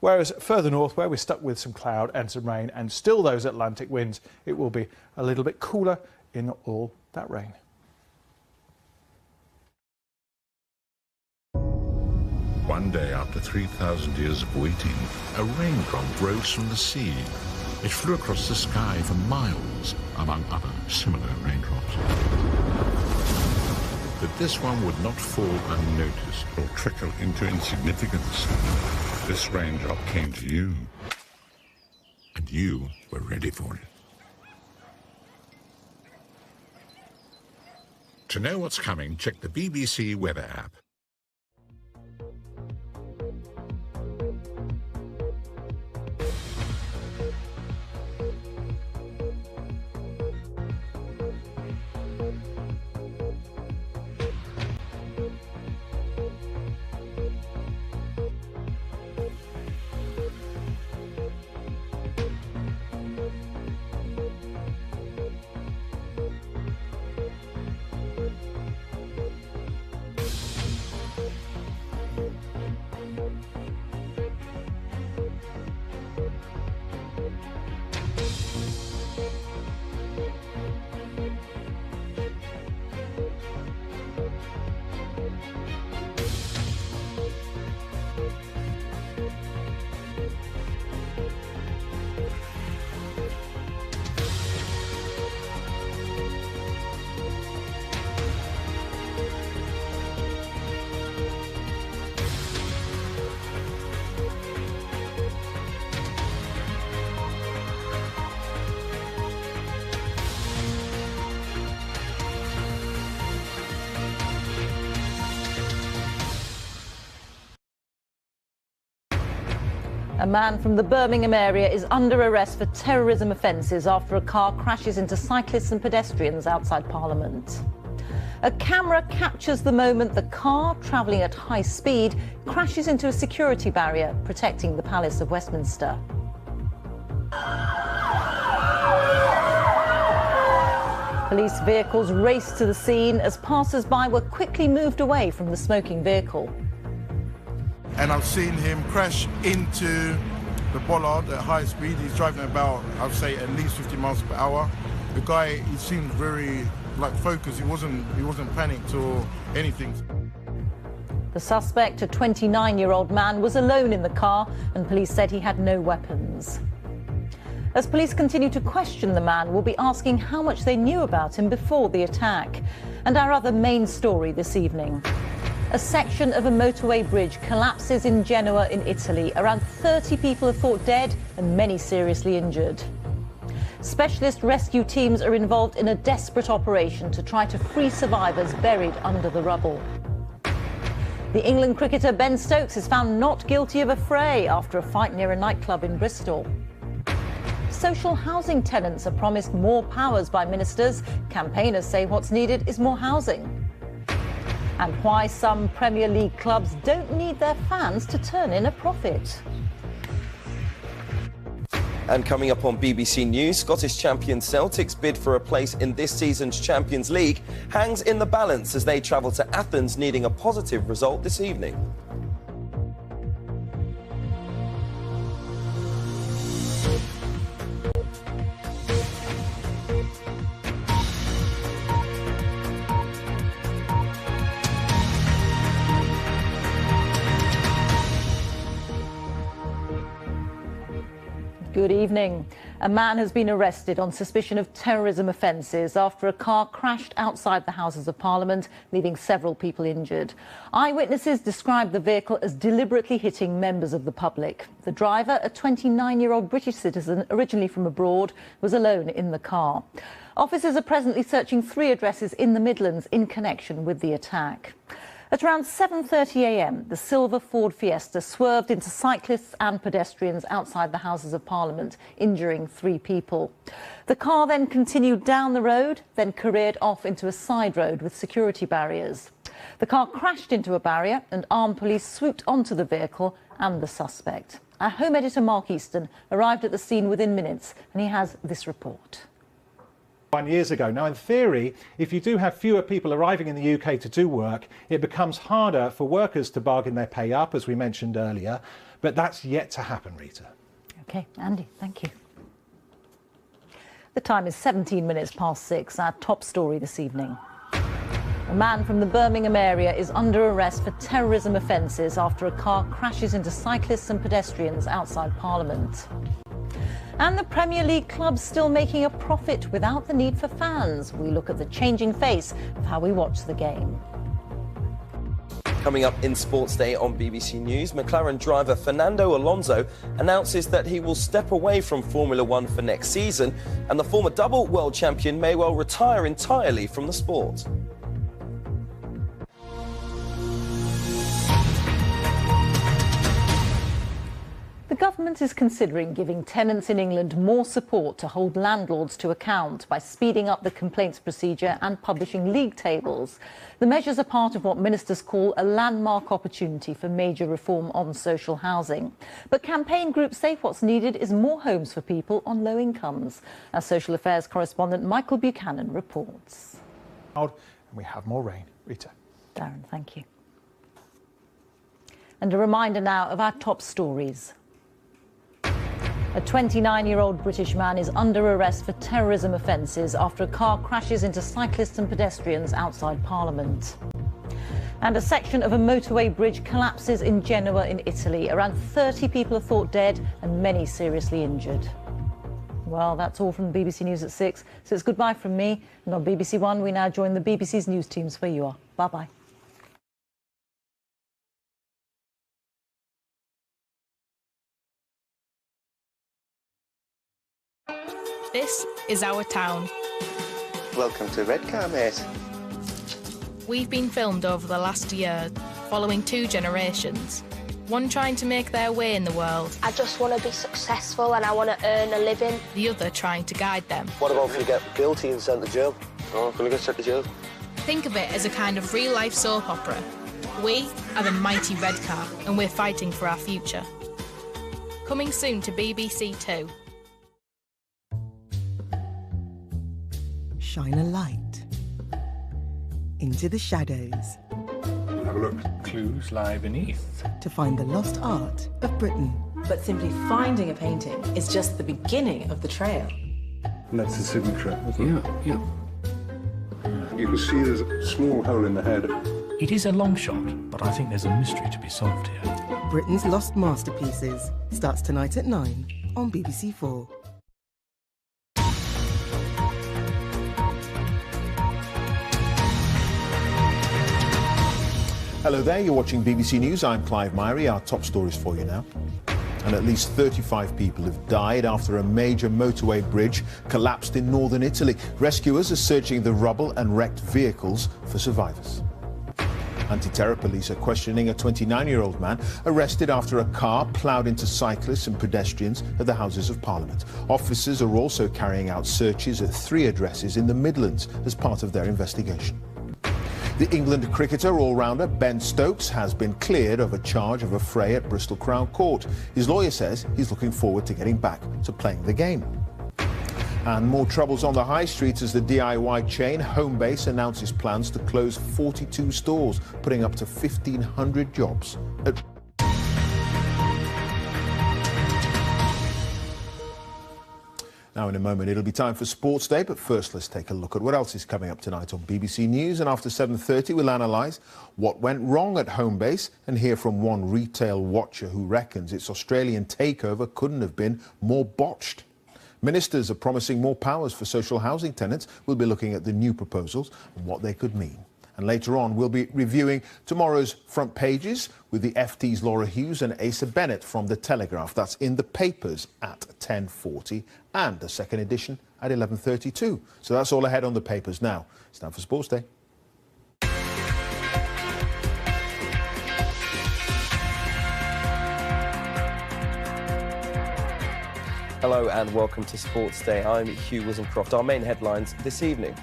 Whereas further north, where we're stuck with some cloud and some rain and still those Atlantic winds, it will be a little bit cooler in all that rain. One day, after 3,000 years of waiting, a raindrop rose from the sea. It flew across the sky for miles, among other similar raindrops. But this one would not fall unnoticed or trickle into insignificance. This raindrop came to you, and you were ready for it. To know what's coming, check the BBC weather app. A man from the Birmingham area is under arrest for terrorism offences after a car crashes into cyclists and pedestrians outside Parliament. A camera captures the moment the car, travelling at high speed, crashes into a security barrier protecting the Palace of Westminster. Police vehicles raced to the scene as passers-by were quickly moved away from the smoking vehicle. And I've seen him crash into the bollard at high speed. He's driving about, I'd say, at least 50 miles per hour. The guy, he seemed very focused. He wasn't panicked or anything. The suspect, a 29-year-old man, was alone in the car, and police said he had no weapons. As police continue to question the man, we'll be asking how much they knew about him before the attack. And our other main story this evening. A section of a motorway bridge collapses in Genoa in Italy. Around 30 people are thought dead and many seriously injured. Specialist rescue teams are involved in a desperate operation to try to free survivors buried under the rubble. The England cricketer Ben Stokes is found not guilty of a fray after a fight near a nightclub in Bristol. Social housing tenants are promised more powers by ministers. Campaigners say what's needed is more housing. And why some Premier League clubs don't need their fans to turn in a profit. And coming up on BBC News, Scottish champion Celtic's bid for a place in this season's Champions League hangs in the balance as they travel to Athens, needing a positive result this evening. Good evening. A man has been arrested on suspicion of terrorism offences after a car crashed outside the Houses of Parliament, leaving several people injured. Eyewitnesses described the vehicle as deliberately hitting members of the public. The driver, a 29-year-old British citizen originally from abroad, was alone in the car. Officers are presently searching 3 addresses in the Midlands in connection with the attack. At around 7:30 a.m, the silver Ford Fiesta swerved into cyclists and pedestrians outside the Houses of Parliament, injuring 3 people. The car then continued down the road, then careered off into a side road with security barriers. The car crashed into a barrier and armed police swooped onto the vehicle and the suspect. Our home editor Mark Easton arrived at the scene within minutes, and he has this report. Years ago. Now, in theory, if you do have fewer people arriving in the UK to do work, it becomes harder for workers to bargain their pay up, as we mentioned earlier. But that's yet to happen, Rita. OK, Andy, thank you. The time is 17 minutes past 6. Our top story this evening. A man from the Birmingham area is under arrest for terrorism offences after a car crashes into cyclists and pedestrians outside Parliament. And the Premier League clubs still making a profit without the need for fans. We look at the changing face of how we watch the game. Coming up in Sports Day on BBC News, McLaren driver Fernando Alonso announces that he will step away from Formula One for next season, and the former double world champion may well retire entirely from the sport. The government is considering giving tenants in England more support to hold landlords to account by speeding up the complaints procedure and publishing league tables. The measures are part of what ministers call a landmark opportunity for major reform on social housing. But campaign groups say what's needed is more homes for people on low incomes. Our social affairs correspondent Michael Buchanan reports. And we have more rain. Rita. Darren, thank you. And a reminder now of our top stories. A 29-year-old British man is under arrest for terrorism offences after a car crashes into cyclists and pedestrians outside Parliament. And a section of a motorway bridge collapses in Genoa in Italy. Around 30 people are thought dead and many seriously injured. Well, that's all from BBC News at 6. So it's goodbye from me. And on BBC One, we now join the BBC's news teams where you are. Bye-bye. This is our town. Welcome to Redcar, mate. We've been filmed over the last year, following two generations. One trying to make their way in the world. I just want to be successful and I want to earn a living. The other trying to guide them. What about if you get guilty and sent to jail? Oh, I'm going to get sent to jail. Think of it as a kind of real-life soap opera. We are the mighty Redcar, and we're fighting for our future. Coming soon to BBC Two. Shine a light into the shadows Have a look. Clues lie beneath. to find the lost art of Britain. But simply finding a painting is just the beginning of the trail. And that's the signature, isn't it? Yeah. You can see there's a small hole in the head. It is a long shot, but I think there's a mystery to be solved here. Britain's Lost Masterpieces starts tonight at 9 on BBC 4. Hello there, you're watching BBC News. I'm Clive Myrie. Our top stories for you now. And at least 35 people have died after a major motorway bridge collapsed in northern Italy. Rescuers are searching the rubble and wrecked vehicles for survivors. Anti-terror police are questioning a 29-year-old man arrested after a car ploughed into cyclists and pedestrians at the Houses of Parliament. Officers are also carrying out searches at 3 addresses in the Midlands as part of their investigation. The England cricketer all-rounder Ben Stokes has been cleared of a charge of a fray at Bristol Crown Court. His lawyer says he's looking forward to getting back to playing the game. And more troubles on the high street as the DIY chain Homebase announces plans to close 42 stores, putting up to 1,500 jobs at Now, in a moment, it'll be time for Sports Day, but first, let's take a look at what else is coming up tonight on BBC News. And after 7:30, we'll analyse what went wrong at Homebase and hear from one retail watcher who reckons its Australian takeover couldn't have been more botched. Ministers are promising more powers for social housing tenants. We'll be looking at the new proposals and what they could mean. And later on, we'll be reviewing tomorrow's front pages with the FT's Laura Hughes and Asa Bennett from The Telegraph. That's in the papers at 10:40 and a second edition at 11:32. So that's all ahead on the papers now. It's time for Sports Day. Hello and welcome to Sports Day. I'm Hugh Wisencroft. Our main headlines this evening.